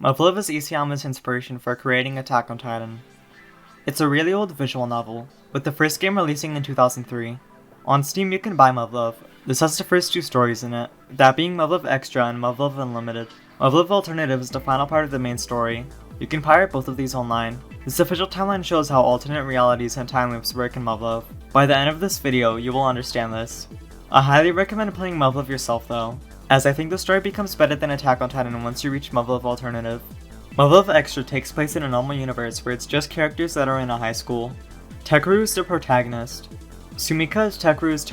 Muv Luv is Isayama's inspiration for creating Attack on Titan. It's a really old visual novel, with the first game releasing in 2003. On Steam you can buy Muv Luv. This has the first two stories in it, that being Muv Luv Extra and Muv Luv Unlimited. Muv Luv Alternative is the final part of the main story. You can pirate both of these online. This official timeline shows how alternate realities and time loops work in Muv Luv. By the end of this video, you will understand this. I highly recommend playing Muv Luv yourself though, as I think the story becomes better than Attack on Titan once you reach Muv Luv Alternative. Muv Luv Extra takes place in a normal universe where it's just characters that are in a high school. Tekeru is the protagonist. Sumika is Tekeru's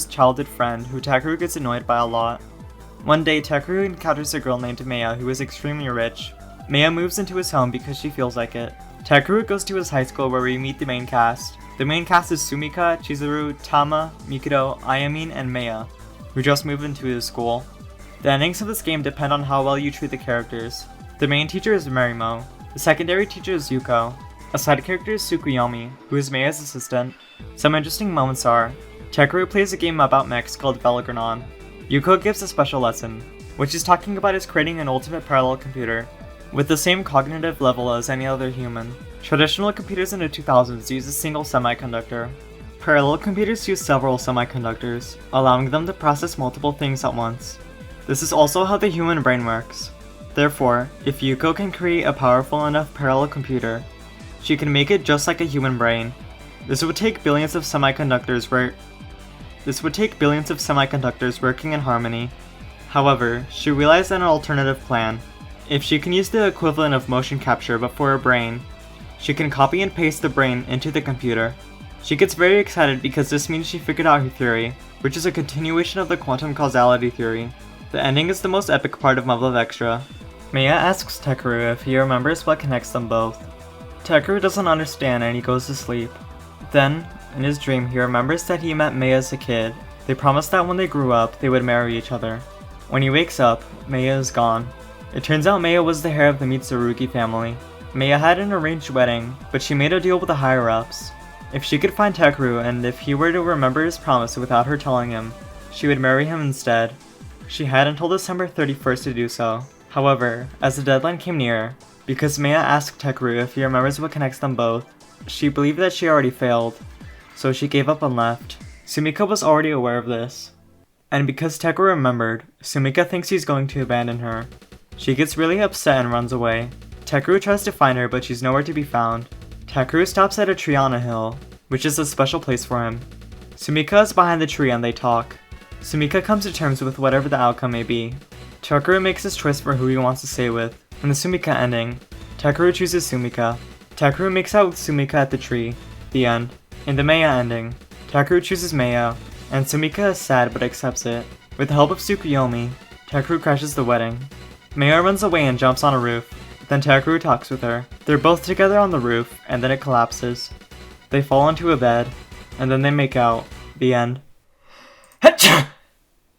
childhood friend who Tekeru gets annoyed by a lot. One day, Tekeru encounters a girl named Maya who is extremely rich. Maya moves into his home because she feels like it. Tekeru goes to his high school where we meet the main cast. The main cast is Sumika, Chizuru, Tama, Mikado, Ayamin, and Maya, who just moved into his school. The endings of this game depend on how well you treat the characters. The main teacher is Marimo. The secondary teacher is Yuko. A side character is Tsukuyomi, who is Maya's assistant. Some interesting moments are, Tekeru plays a game about mechs called Velgranon. Yuko gives a special lesson, which he's talking about is creating an ultimate parallel computer, with the same cognitive level as any other human. Traditional computers in the 2000s use a single semiconductor. Parallel computers use several semiconductors, allowing them to process multiple things at once. This is also how the human brain works. Therefore, if Yuko can create a powerful enough parallel computer, she can make it just like a human brain. This would take billions of semiconductors working in harmony. However, she realized an alternative plan. If she can use the equivalent of motion capture but for a brain, she can copy and paste the brain into the computer. She gets very excited because this means she figured out her theory, which is a continuation of the quantum causality theory. The ending is the most epic part of Muv Luv Extra. Maya asks Tekeru if he remembers what connects them both. Tekeru doesn't understand and he goes to sleep. Then, in his dream, he remembers that he met Maya as a kid. They promised that when they grew up, they would marry each other. When he wakes up, Maya is gone. It turns out Maya was the heir of the Mitsurugi family. Maya had an arranged wedding, but she made a deal with the higher-ups. If she could find Tekeru and if he were to remember his promise without her telling him, she would marry him instead. She had until December 31st to do so. However, as the deadline came near, because Maya asked Tekeru if he remembers what connects them both, she believed that she already failed, so she gave up and left. Sumika was already aware of this. And because Tekeru remembered, Sumika thinks he's going to abandon her. She gets really upset and runs away. Tekeru tries to find her, but she's nowhere to be found. Tekeru stops at a tree on a hill, which is a special place for him. Sumika is behind the tree and they talk. Sumika comes to terms with whatever the outcome may be. Tekeru makes his choice for who he wants to stay with. In the Sumika ending, Tekeru chooses Sumika. Tekeru makes out with Sumika at the tree. The end. In the Maya ending, Tekeru chooses Maya, and Sumika is sad but accepts it. With the help of Tsukuyomi, Tekeru crashes the wedding. Maya runs away and jumps on a roof. Then Tekeru talks with her. They're both together on the roof, and then it collapses. They fall into a bed, and then they make out. The end.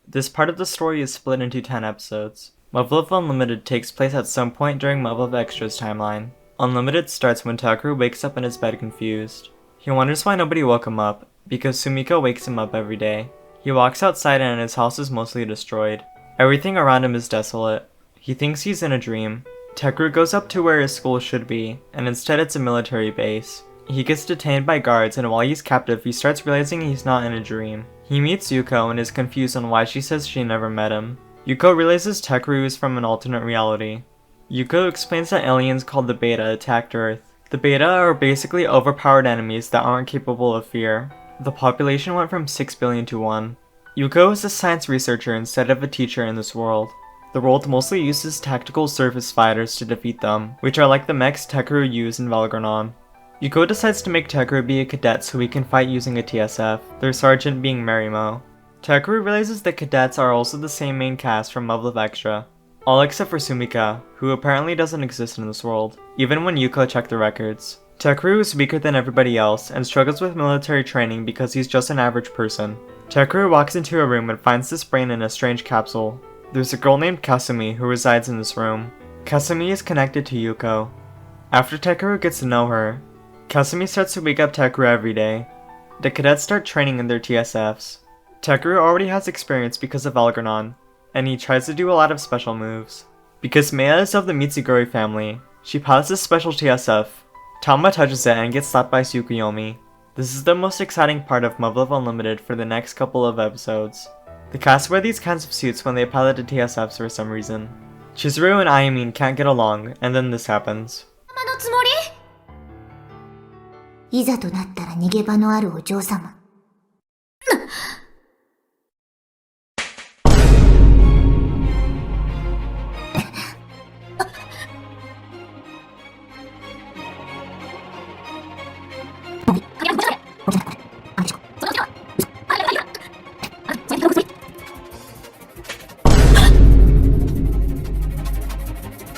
This part of the story is split into 10 episodes. Muv Luv Unlimited takes place at some point during Muv Luv Extra's timeline. Unlimited starts when Tekeru wakes up in his bed confused. He wonders why nobody woke him up, because Sumika wakes him up every day. He walks outside and his house is mostly destroyed. Everything around him is desolate. He thinks he's in a dream. Tekeru goes up to where his school should be, and instead it's a military base. He gets detained by guards, and while he's captive, he starts realizing he's not in a dream. He meets Yuko and is confused on why she says she never met him. Yuko realizes Tekeru is from an alternate reality. Yuko explains that aliens called the Beta attacked Earth. The Beta are basically overpowered enemies that aren't capable of fear. The population went from 6 billion to 1. Yuko is a science researcher instead of a teacher in this world. The world mostly uses tactical surface fighters to defeat them, which are like the mechs Tekeru used in Velgranon. Yuko decides to make Tekeru be a cadet so he can fight using a TSF, their sergeant being Marimo. Tekeru realizes that cadets are also the same main cast from Muv Luv Extra, all except for Sumika, who apparently doesn't exist in this world, even when Yuko checked the records. Tekeru is weaker than everybody else and struggles with military training because he's just an average person. Tekeru walks into a room and finds this brain in a strange capsule. There's a girl named Kasumi who resides in this room. Kasumi is connected to Yuko. After Tekeru gets to know her, Kasumi starts to wake up Tekeru every day. The cadets start training in their TSFs. Tekeru already has experience because of Velgranon, and he tries to do a lot of special moves. Because Maya is of the Mitsuguri family, she pilots a special TSF. Tama touches it and gets slapped by Tsukuyomi. This is the most exciting part of Muv Luv Unlimited for the next couple of episodes. The cast wear these kinds of suits when they pilot the TSFs for some reason. Chizuru and Ayumin can't get along, and then this happens. いざとなったら逃げ場のあるお嬢様。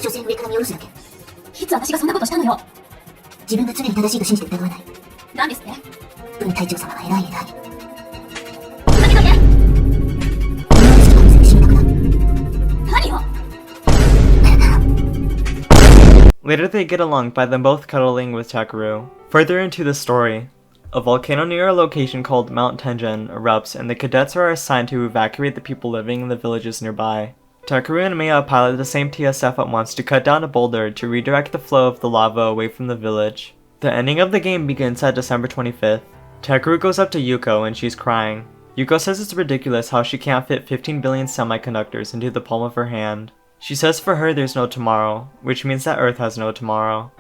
所詮上から見下ろすだけ。いつ私がそんなことしたのよ。自分が常に正しいと信じて疑わない。何ですって？文隊長様が偉い偉い。何がね？お前しか見せて死にたくな。何を？ Later they get along by them both cuddling with Takeru. Further into the story, a volcano near a location called Mount Tenjin erupts and the cadets are assigned to evacuate the people living in the villages nearby. Takeru and Maya pilot the same TSF at once to cut down a boulder to redirect the flow of the lava away from the village. The ending of the game begins at December 25th. Takeru goes up to Yuko and she's crying. Yuko says it's ridiculous how she can't fit 15 billion semiconductors into the palm of her hand. She says for her there's no tomorrow, which means that Earth has no tomorrow.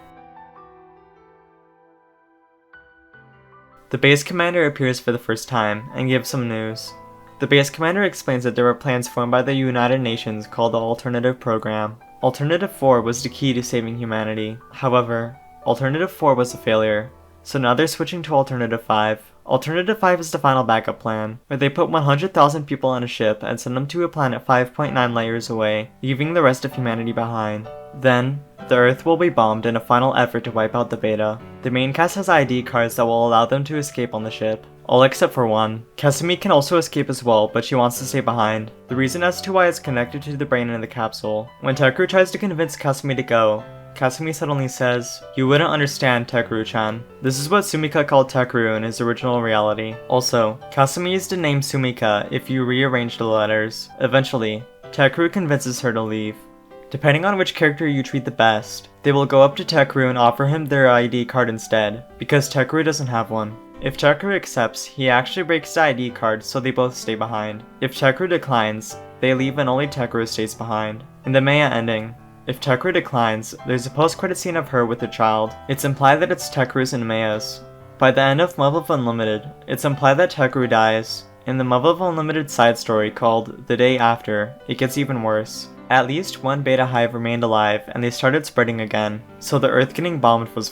The base commander appears for the first time and gives some news. The base commander explains that there were plans formed by the United Nations called the Alternative Program. Alternative 4 was the key to saving humanity. However, Alternative 4 was a failure, so now they're switching to Alternative 5. Alternative 5 is the final backup plan, where they put 100,000 people on a ship and send them to a planet 5.9 light years away, leaving the rest of humanity behind. Then, the Earth will be bombed in a final effort to wipe out the Beta. The main cast has ID cards that will allow them to escape on the ship. All except for one. Kasumi can also escape as well, but she wants to stay behind. The reason as to why it's connected to the brain in the capsule. When Takeru tries to convince Kasumi to go, Kasumi suddenly says, "You wouldn't understand, Takeru-chan." This is what Sumika called Takeru in his original reality. Also, Kasumi used the name Sumika if you rearrange the letters. Eventually, Takeru convinces her to leave. Depending on which character you treat the best, they will go up to Takeru and offer him their ID card instead, because Takeru doesn't have one. If Takeru accepts, he actually breaks the ID card so they both stay behind. If Takeru declines, they leave and only Takeru stays behind. In the Maya ending, if Takeru declines, there's a post-credit scene of her with a child. It's implied that it's Takeru's and Maya's. By the end of Muv Luv Unlimited, it's implied that Takeru dies. In the Muv Luv Unlimited side story called The Day After, it gets even worse. At least one beta hive remained alive and they started spreading again, so the Earth getting bombed was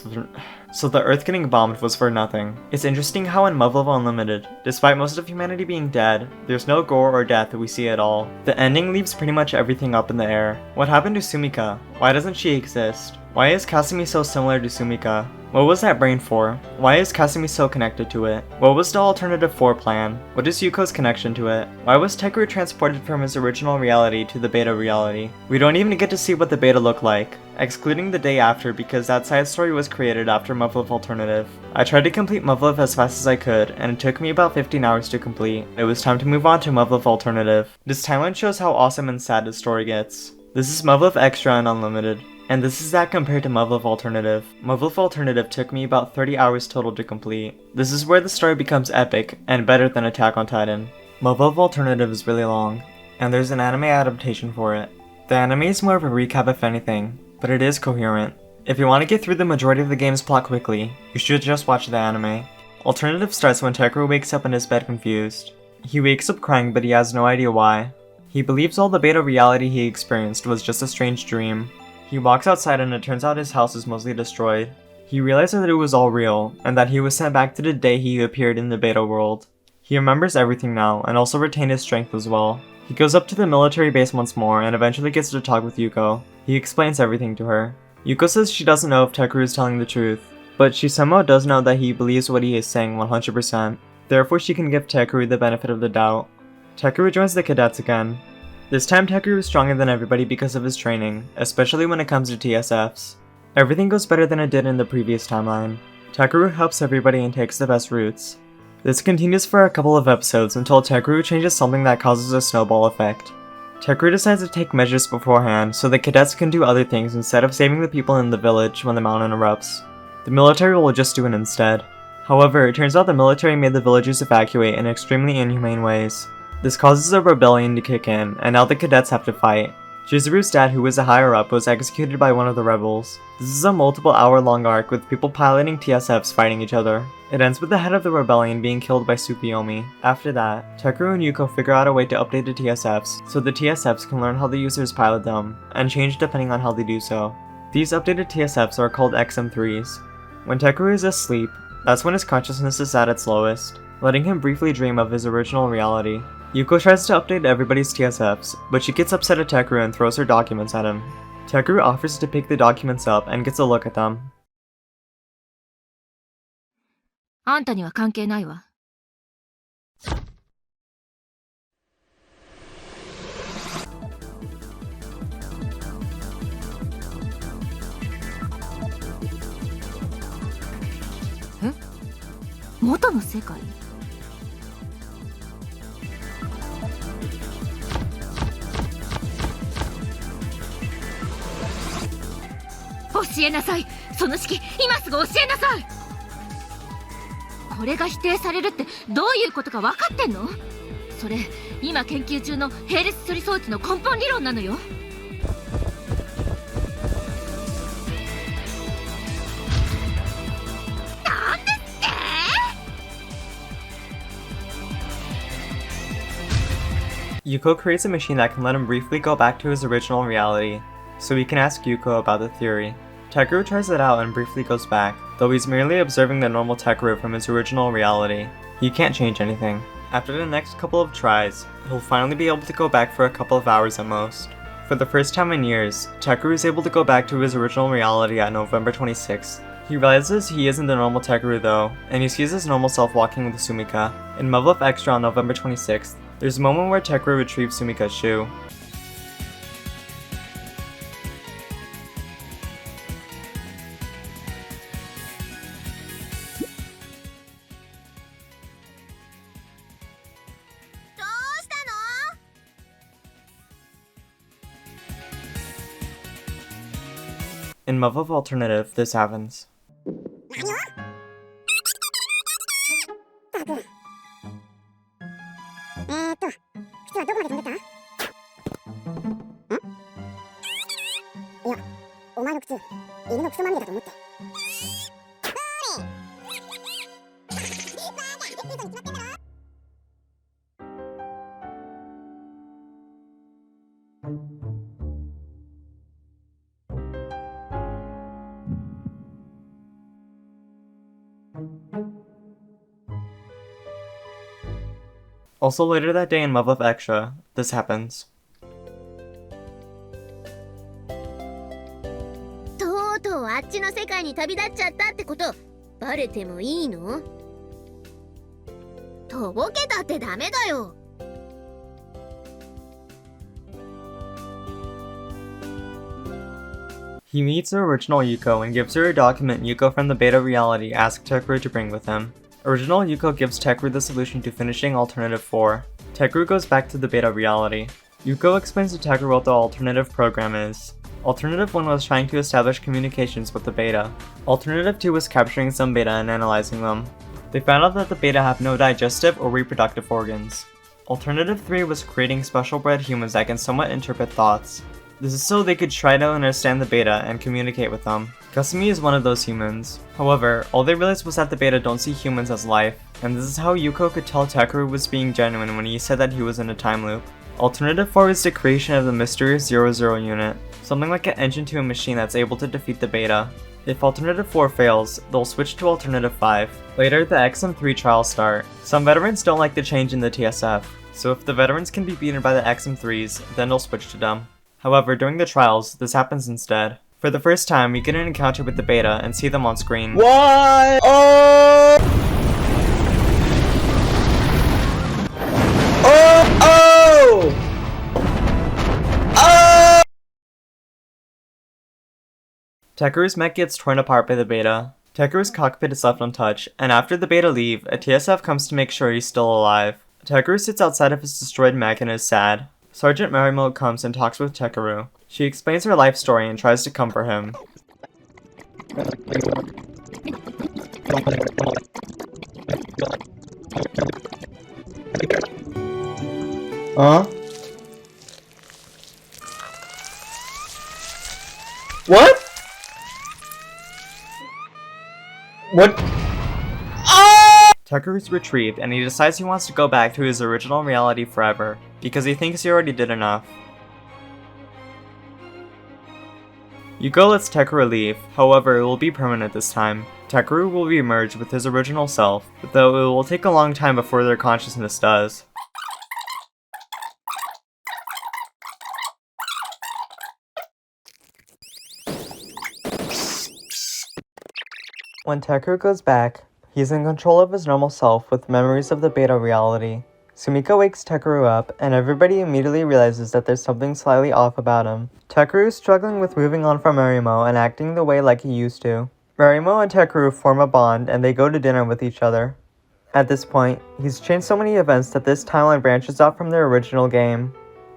for nothing. It's interesting how in Muv Luv Unlimited, despite most of humanity being dead, there's no gore or death that we see at all. The ending leaves pretty much everything up in the air. What happened to Sumika? Why doesn't she exist? Why is Kasumi so similar to Sumika? What was that brain for? Why is Kasumi so connected to it? What was the Alternative 4 plan? What is Yuko's connection to it? Why was Takeru transported from his original reality to the beta reality? We don't even get to see what the beta looked like, excluding the day after because that side story was created after Muv Luv Alternative. I tried to complete Muv Luv as fast as I could, and it took me about 15 hours to complete. It was time to move on to Muv Luv Alternative. This timeline shows how awesome and sad the story gets. This is Muv Luv Extra and Unlimited. And this is that compared to Muv Luv Alternative. Muv Luv Alternative took me about 30 hours total to complete. This is where the story becomes epic, and better than Attack on Titan. Muv Luv Alternative is really long, and there's an anime adaptation for it. The anime is more of a recap if anything, but it is coherent. If you want to get through the majority of the game's plot quickly, you should just watch the anime. Alternative starts when Takeru wakes up in his bed confused. He wakes up crying but he has no idea why. He believes all the beta reality he experienced was just a strange dream. He walks outside and it turns out his house is mostly destroyed. He realizes that it was all real, and that he was sent back to the day he appeared in the beta world. He remembers everything now, and also retained his strength as well. He goes up to the military base once more, and eventually gets to talk with Yuko. He explains everything to her. Yuko says she doesn't know if Takeru is telling the truth, but she somehow does know that he believes what he is saying 100%. Therefore she can give Takeru the benefit of the doubt. Takeru joins the cadets again. This time Takeru is stronger than everybody because of his training, especially when it comes to TSFs. Everything goes better than it did in the previous timeline. Takeru helps everybody and takes the best routes. This continues for a couple of episodes until Takeru changes something that causes a snowball effect. Tekryu decides to take measures beforehand so the cadets can do other things instead of saving the people in the village when the mountain erupts. The military will just do it instead. However, it turns out the military made the villagers evacuate in extremely inhumane ways. This causes a rebellion to kick in, and now the cadets have to fight. Chizuru's dad, who was a higher up, was executed by one of the rebels. This is a multiple hour-long arc with people piloting TSFs fighting each other. It ends with the head of the rebellion being killed by Tsukiyomi. After that, Tekryu and Yuko figure out a way to update the TSFs, so the TSFs can learn how the users pilot them, and change depending on how they do so. These updated TSFs are called XM3s. When Tekryu is asleep, that's when his consciousness is at its lowest, letting him briefly dream of his original reality. Yuko tries to update everybody's TSFs, but she gets upset at Tekryu and throws her documents at him. Tekryu offers to pick the documents up and gets a look at them. あんたには関係ないわ。え？元の世界？教えなさい。その式、今すぐ教えなさい。これが否定されるってどういうことか分かってんの？それ今研究中の並列処理装置の根本理論なのよ。なんですって？ Yuko creates a machine that can let him briefly go back to his original reality, so he can ask Yuko about the theory. Tekryu tries it out and briefly goes back, though he's merely observing the normal Tekryu from his original reality. He can't change anything. After the next couple of tries, he'll finally be able to go back for a couple of hours at most. For the first time in years, Tekryu is able to go back to his original reality at November 26th. He realizes he isn't the normal Tekryu though, and he sees his normal self walking with Sumika. In Muv Luv Extra on November 26th, there's a moment where Tekryu retrieves Sumika's shoe. In Muv Luv Alternative, this happens. Also later that day in Muv Luv Extra, this happens. とうとうあっちの世界に旅立っちゃったってことバレてもいいの？とぼけたってダメだよ。 He meets the original Yuko and gives her a document Yuko from the beta reality asked Tekryu to bring with him. Original Yuko gives Tekryu the solution to finishing Alternative 4. Tekryu goes back to the beta reality. Yuko explains to Tekryu what the alternative program is. Alternative 1 was trying to establish communications with the beta. Alternative 2 was capturing some beta and analyzing them. They found out that the beta have no digestive or reproductive organs. Alternative 3 was creating special bred humans that can somewhat interpret thoughts. This is so they could try to understand the beta and communicate with them. Kasumi is one of those humans. However, all they realized was that the beta don't see humans as life, and this is how Yuko could tell Tekryu was being genuine when he said that he was in a time loop. Alternative 4 is the creation of the mysterious 00 unit, something like an engine to a machine that's able to defeat the beta. If Alternative 4 fails, they'll switch to Alternative 5. Later, the XM3 trials start. Some veterans don't like the change in the TSF, so if the veterans can be beaten by the XM3s, then they'll switch to them. However, during the trials, this happens instead. For the first time, we get an encounter with the beta and see them on screen. What? Oh! Oh! Oh! Tekru's mech gets torn apart by the beta. Tekru's cockpit is left untouched, and after the beta leave, a TSF comes to make sure he's still alive. Tekryu sits outside of his destroyed mech and is sad. Sergeant Marimo comes and talks with Takeru. She explains her life story and tries to comfort him. Huh? What? What? Takeru's retrieved and he decides he wants to go back to his original reality forever, because he thinks he already did enough. Yuko lets Takeru leave, however it will be permanent this time. Takeru will be merged with his original self, though it will take a long time before their consciousness does. When Takeru goes back, he's in control of his normal self with memories of the beta reality. Sumika wakes Takeru up, and everybody immediately realizes that there's something slightly off about him. Takeru is struggling with moving on from Marimo and acting the way like he used to. Marimo and Takeru form a bond and they go to dinner with each other. At this point, he's changed so many events that this timeline branches off from their original game.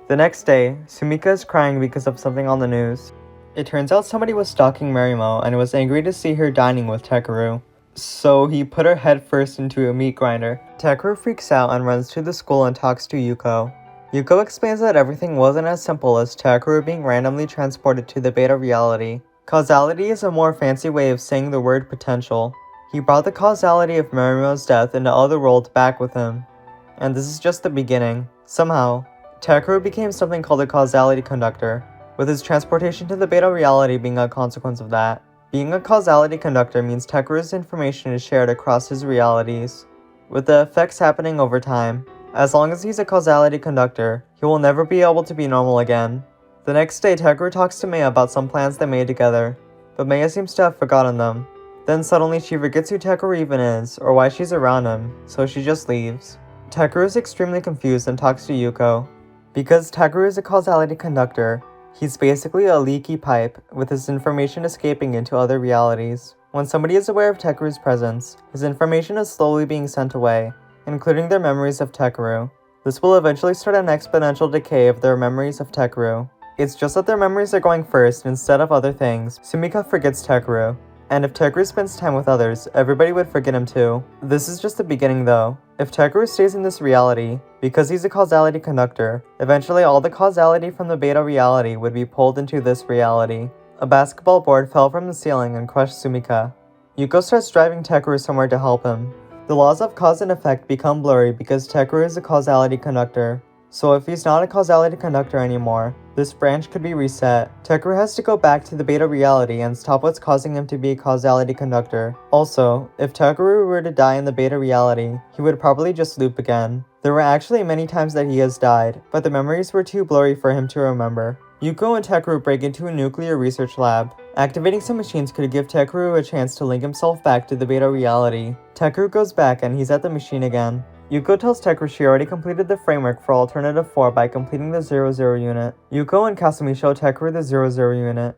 The next day, Sumika is crying because of something on the news. It turns out somebody was stalking Marimo and was angry to see her dining with Takeru. So he put her head first into a meat grinder. Takeru freaks out and runs to the school and talks to Yuko. Yuko explains that everything wasn't as simple as Takeru being randomly transported to the beta reality. Causality is a more fancy way of saying the word potential. He brought the causality of Marimo's death in the other world back with him. And this is just the beginning. Somehow, Takeru became something called a causality conductor, with his transportation to the beta reality being a consequence of that. Being a causality conductor means Takeru's information is shared across his realities, with the effects happening over time. As long as he's a causality conductor, he will never be able to be normal again. The next day, Takeru talks to Maya about some plans they made together, but Maya seems to have forgotten them. Then suddenly she forgets who Takeru even is, or why she's around him, so she just leaves. Takeru is extremely confused and talks to Yuko. Because Takeru is a causality conductor, he's basically a leaky pipe, with his information escaping into other realities. When somebody is aware of Takeru's presence, his information is slowly being sent away, including their memories of Takeru. This will eventually start an exponential decay of their memories of Takeru. It's just that their memories are going first instead of other things. Sumika forgets Takeru, and if Takeru spends time with others, everybody would forget him too. This is just the beginning though. If Takeru stays in this reality, because he's a causality conductor, eventually all the causality from the beta reality would be pulled into this reality. A basketball board fell from the ceiling and crushed Sumika. Yuko starts driving Takeru somewhere to help him. The laws of cause and effect become blurry because Takeru is a causality conductor. So if he's not a causality conductor anymore, this branch could be reset. Takeru has to go back to the beta reality and stop what's causing him to be a causality conductor. Also, if Takeru were to die in the beta reality, he would probably just loop again. There were actually many times that he has died, but the memories were too blurry for him to remember. Yuko and Takeru break into a nuclear research lab. Activating some machines could give Takeru a chance to link himself back to the beta reality. Takeru goes back and he's at the machine again. Yuko tells Takeru she already completed the framework for Alternative 4 by completing the 00 unit. Yuko and Kasumi show Takeru the 00 unit.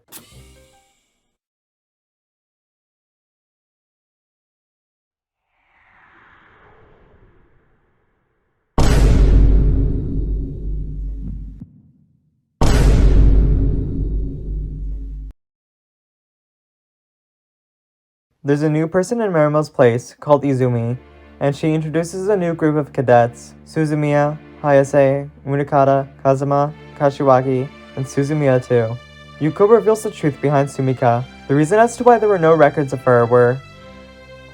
There's a new person in Marimo's place, called Izumi, and she introduces a new group of cadets: Suzumiya, Hayase, Munakata, Kazuma, Kashiwagi, and Suzumiya too. Yuko reveals the truth behind Sumika. The reason as to why there were no records of her were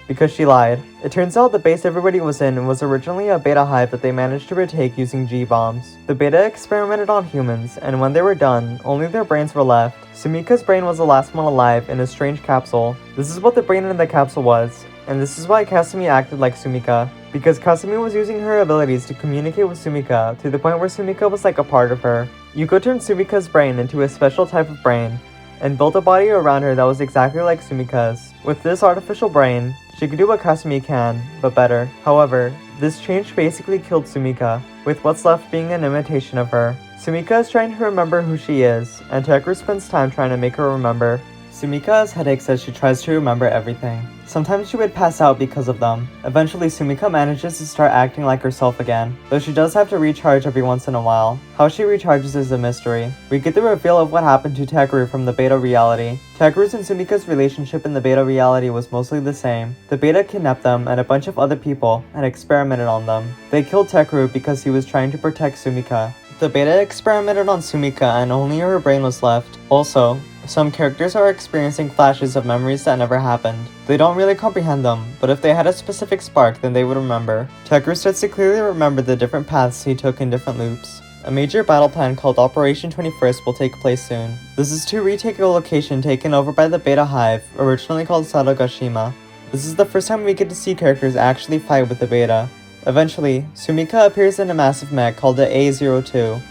because she lied. It turns out the base everybody was in was originally a beta hive that they managed to retake using G-bombs. The beta experimented on humans, and when they were done, only their brains were left. Sumika's brain was the last one alive in a strange capsule. This is what the brain in the capsule was, and this is why Kasumi acted like Sumika. Because Kasumi was using her abilities to communicate with Sumika to the point where Sumika was like a part of her. Yuko turned Sumika's brain into a special type of brain, and built a body around her that was exactly like Sumika's. With this artificial brain, she could do what Kasumi can, but better. However, this change basically killed Sumika, with what's left being an imitation of her. Sumika is trying to remember who she is, and Takeru spends time trying to make her remember. Sumika has headaches as she tries to remember everything. Sometimes she would pass out because of them. Eventually, Sumika manages to start acting like herself again, though she does have to recharge every once in a while. How she recharges is a mystery. We get the reveal of what happened to Takeru from the beta reality. Takeru's and Sumika's relationship in the beta reality was mostly the same. The beta kidnapped them and a bunch of other people and experimented on them. They killed Takeru because he was trying to protect Sumika. The beta experimented on Sumika and only her brain was left. Also, some characters are experiencing flashes of memories that never happened. They don't really comprehend them, but if they had a specific spark, then they would remember. Takeru starts to clearly remember the different paths he took in different loops. A major battle plan called Operation 21st will take place soon. This is to retake a location taken over by the Beta Hive, originally called Sadogashima. This is the first time we get to see characters actually fight with the Beta. Eventually, Sumika appears in a massive mech called the A-02.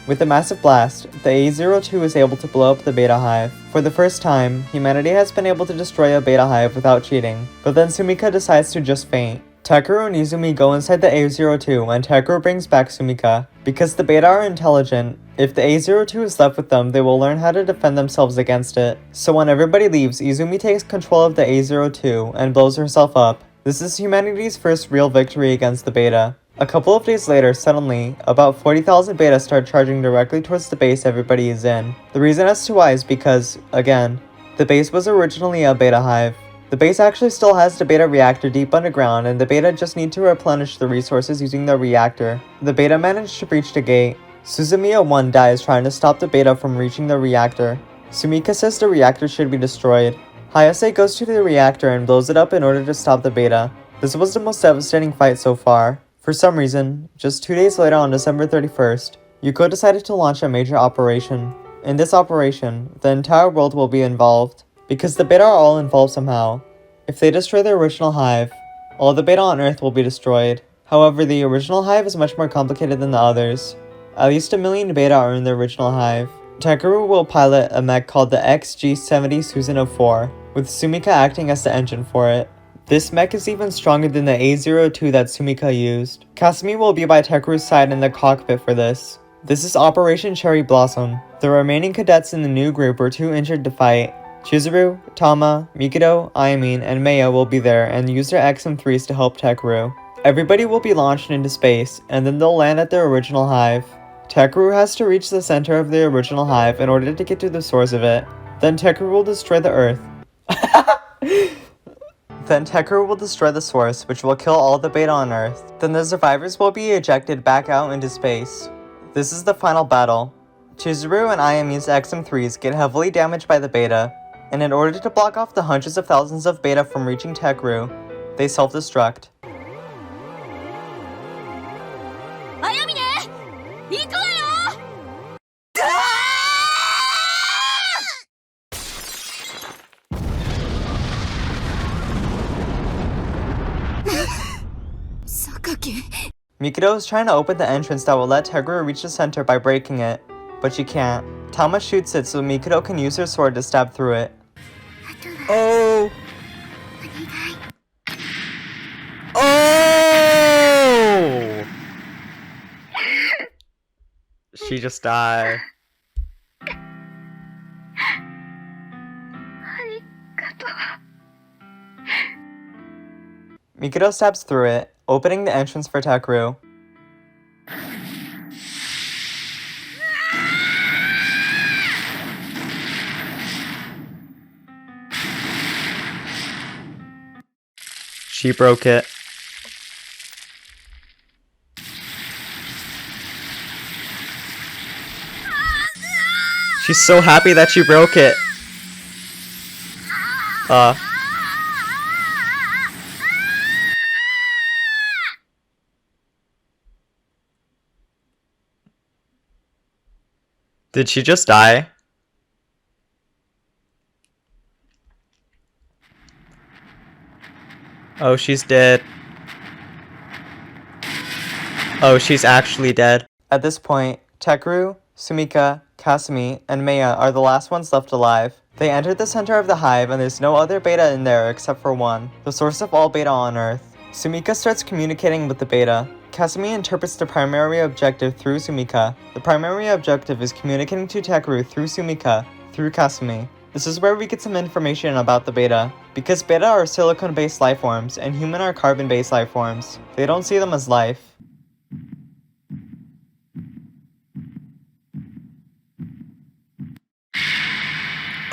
With a massive blast, the A-02 is able to blow up the Beta Hive. For the first time, humanity has been able to destroy a Beta Hive without cheating, but then Sumika decides to just faint. Takeru and Izumi go inside the A-02 and Takeru brings back Sumika. Because the Beta are intelligent, if the A-02 is left with them, they will learn how to defend themselves against it. So when everybody leaves, Izumi takes control of the A-02 and blows herself up. This is humanity's first real victory against the Beta. A couple of days later, suddenly, about 40,000 Beta start charging directly towards the base everybody is in. The reason as to why is because, again, the base was originally a Beta Hive. The base actually still has the Beta reactor deep underground, and the Beta just need to replenish the resources using the reactor. The Beta managed to breach the gate. Suzumiya 1 dies trying to stop the Beta from reaching the reactor. Sumika says the reactor should be destroyed. Hayase goes to the reactor and blows it up in order to stop the Beta. This was the most devastating fight so far. For some reason, just 2 days later on December 31st, Yuko decided to launch a major operation. In this operation, the entire world will be involved, because the Beta are all involved somehow. If they destroy the original hive, all the Beta on Earth will be destroyed. However, the original hive is much more complicated than the others. At least 1 million Beta are in the original hive. Takeru will pilot a mech called the XG-70 Susanoo-4, with Sumika acting as the engine for it. This mech is even stronger than the A-02 that Sumika used. Kasumi will be by Takeru's side in the cockpit for this. This is Operation Cherry Blossom. The remaining cadets in the new group were too injured to fight. Chizuru, Tama, Mikado, Ayame, and Maya will be there and use their XM3s to help Takeru. Everybody will be launched into space, and then they'll land at their original hive. Takeru has to reach the center of the original hive in order to get to the source of it. Then Takeru will destroy the Earth. Then Takeru will destroy the source, which will kill all the Beta on Earth. Then the survivors will be ejected back out into space. This is the final battle. Chizuru and Ayame's XM3s get heavily damaged by the Beta, and in order to block off the hundreds of thousands of Beta from reaching Takeru, they self-destruct. Mikado is trying to open the entrance that will let Takeru reach the center by breaking it, but she can't. Tama shoots it so Mikado can use her sword to stab through it. Oh! Oh! She just died. Mikado stabs through it, opening the entrance for Takeru. She broke it. She's so happy that she broke it. Did she just die? Oh, she's dead. Oh, she's actually dead. At this point, Takeru, Sumika, Kasumi, and Maya are the last ones left alive. They entered the center of the hive and there's no other Beta in there except for one, the source of all Beta on Earth. Sumika starts communicating with the Beta. Kasumi interprets the primary objective through Sumika. The primary objective is communicating to Takeru through Sumika, through Kasumi. This is where we get some information about the beta. Because beta are silicon-based life forms, and human are carbon-based life forms. They don't see them as life.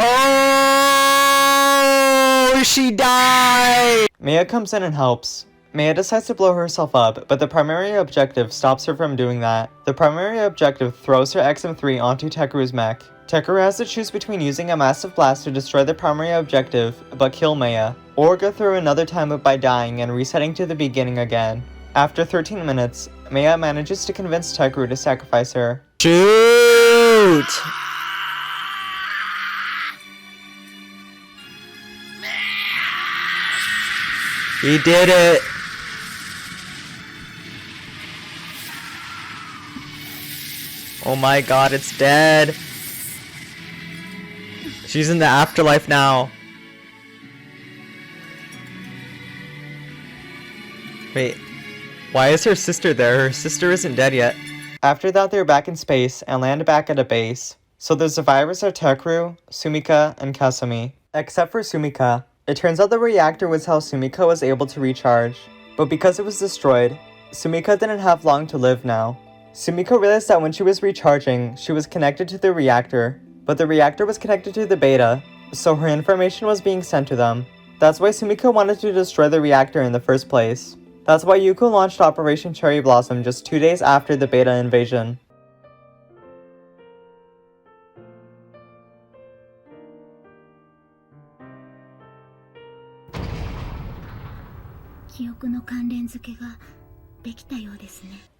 Oh, she died! Maya comes in and helps. Maya decides to blow herself up, but the primary objective stops her from doing that. The primary objective throws her XM3 onto Tekeru's mech. Tekeru has to choose between using a massive blast to destroy the primary objective, but kill Maya, or go through another time loop by dying and resetting to the beginning again. After 13 minutes, Maya manages to convince Tekeru to sacrifice her. Shoot! He did it! Oh my god, it's dead! She's in the afterlife now. Wait, why is her sister there? Her sister isn't dead yet. After that, they're back in space and land back at a base. So the survivors are Tekeru, Sumika, and Kasumi. Except for Sumika. It turns out the reactor was how Sumika was able to recharge. But because it was destroyed, Sumika didn't have long to live now. Sumika realized that when she was recharging, she was connected to the reactor. But the reactor was connected to the beta, so her information was being sent to them. That's why Sumika wanted to destroy the reactor in the first place. That's why Yuko launched Operation Cherry Blossom just 2 days after the beta invasion.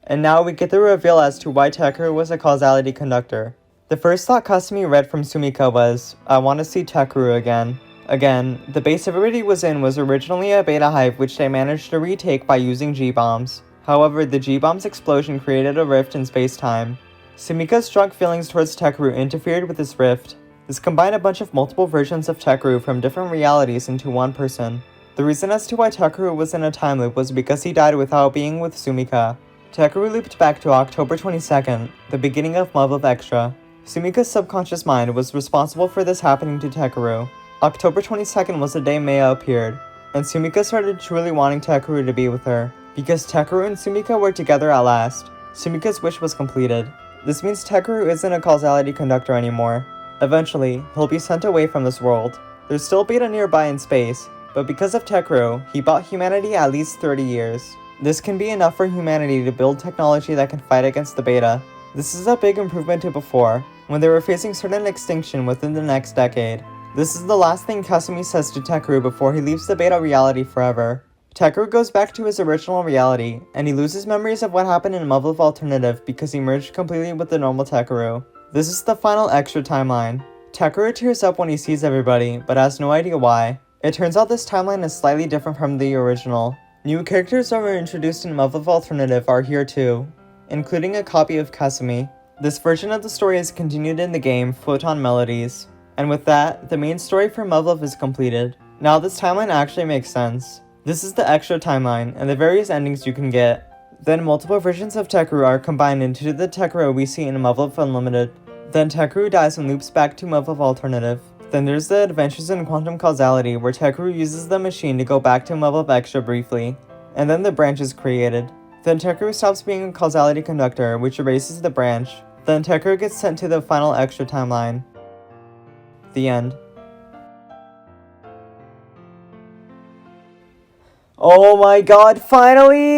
And now we get the reveal as to why Tekeru was a causality conductor. The first thought Kasumi read from Sumika was, I want to see Tekeru again. Again, the base everybody was in was originally a beta hive which they managed to retake by using G-bombs. However, the G-bomb's explosion created a rift in space-time. Sumika's strong feelings towards Tekeru interfered with this rift. This combined a bunch of multiple versions of Tekeru from different realities into one person. The reason as to why Tekeru was in a time loop was because he died without being with Sumika. Tekeru looped back to October 22nd, the beginning of Muv Luv Extra. Sumika's subconscious mind was responsible for this happening to Tekeru. October 22nd was the day Maya appeared, and Sumika started truly wanting Tekeru to be with her. Because Tekeru and Sumika were together at last, Sumika's wish was completed. This means Tekeru isn't a causality conductor anymore. Eventually, he'll be sent away from this world. There's still beta nearby in space, but because of Tekeru, he bought humanity at least 30 years. This can be enough for humanity to build technology that can fight against the beta. This is a big improvement to before, when they were facing certain extinction within the next decade. This is the last thing Kasumi says to Tekeru before he leaves the beta reality forever. Tekeru goes back to his original reality, and he loses memories of what happened in Muv Luv Alternative because he merged completely with the normal Tekeru. This is the final extra timeline. Tekeru tears up when he sees everybody, but has no idea why. It turns out this timeline is slightly different from the original. New characters that were introduced in Muv Luv Alternative are here too, including a copy of Kasumi. This version of the story is continued in the game Photon Melodies. And with that, the main story for Muv Luv is completed. Now this timeline actually makes sense. This is the extra timeline and the various endings you can get. Then multiple versions of Tekeru are combined into the Tekeru we see in Muv Luv Unlimited. Then Tekeru dies and loops back to Muv Luv Alternative. Then there's the Adventures in Quantum Causality where Tekeru uses the machine to go back to Muv Luv Extra briefly. And then the branch is created. Then Tekeru stops being a causality conductor, which erases the branch. Then Tekeru gets sent to the final extra timeline. The end. Oh my god, finally!